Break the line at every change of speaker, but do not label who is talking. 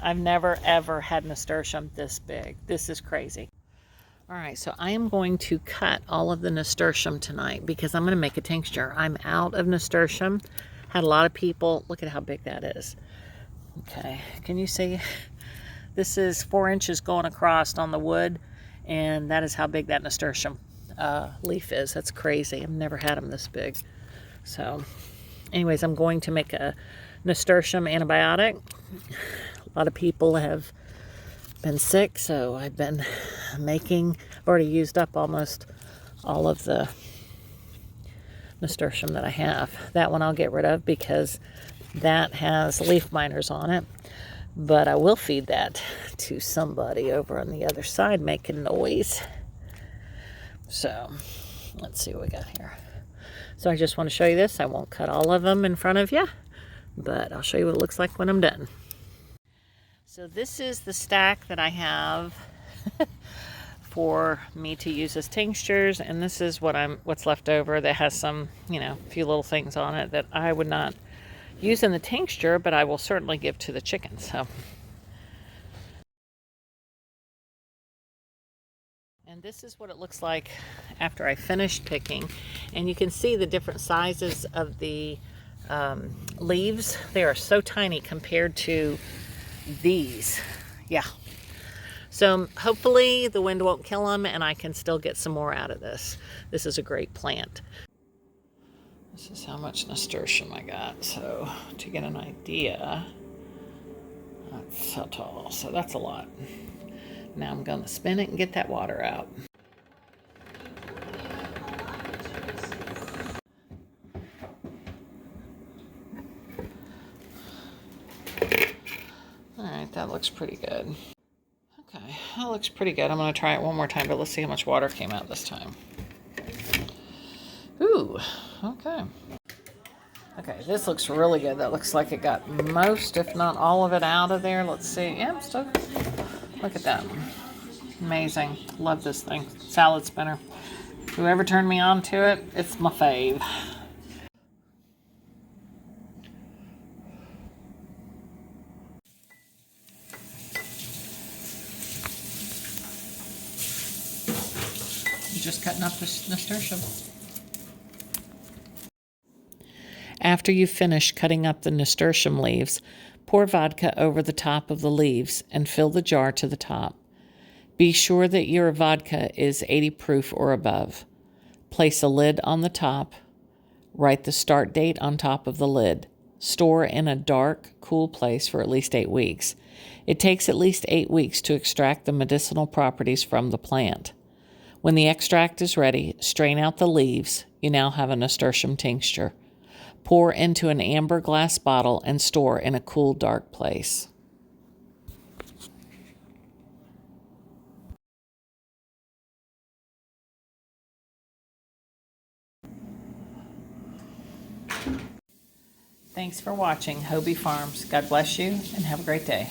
I've never ever had nasturtium this big. This is crazy. All right, so I am going to cut all of the nasturtium tonight because I'm going to make a tincture. I'm out of nasturtium. Had a lot of people, look at how big that is. Okay, can you see? This is 4 inches going across on the wood, and that is how big that nasturtium leaf is. That's crazy. I've never had them this big. So anyways, I'm going to make a nasturtium antibiotic. A lot of people have been sick, so I've been making, I've already used up almost all of the nasturtium that I have. That one I'll get rid of because that has leaf miners on it, but I will feed that to somebody over on the other side making noise. So let's see what we got here. So I just want to show you this. I won't cut all of them in front of you, but I'll show you what it looks like when I'm done. So this is the stack that I have for me to use as tinctures, and this is what's left over that has some, a few little things on it that I would not use in the tincture, but I will certainly give to the chickens. So, and this is what it looks like after I finished picking, and you can see the different sizes of the leaves. They are so tiny compared to these. Yeah. So hopefully the wind won't kill them and I can still get some more out of this. This is a great plant. This is how much nasturtium I got. So to get an idea, that's how tall. So that's a lot. Now I'm going to spin it and get that water out. All right, that looks pretty good. Okay, that looks pretty good. I'm going to try it one more time, but let's see how much water came out this time. Ooh, okay. Okay, this looks really good. That looks like it got most, if not all of it out of there. Let's see. Yeah, still. Look at that. Amazing. Love this thing. Salad spinner. Whoever turned me on to it, it's my fave. Just cutting up the nasturtium. After you finish cutting up the nasturtium leaves, pour vodka over the top of the leaves and fill the jar to the top. Be sure that your vodka is 80 proof or above. Place a lid on the top. Write the start date on top of the lid. Store in a dark, cool place for at least 8 weeks. It takes at least 8 weeks to extract the medicinal properties from the plant. When the extract is ready, strain out the leaves. You now have a nasturtium tincture. Pour into an amber glass bottle and store in a cool, dark place. Thanks for watching Hobie Farms. God bless you and have a great day.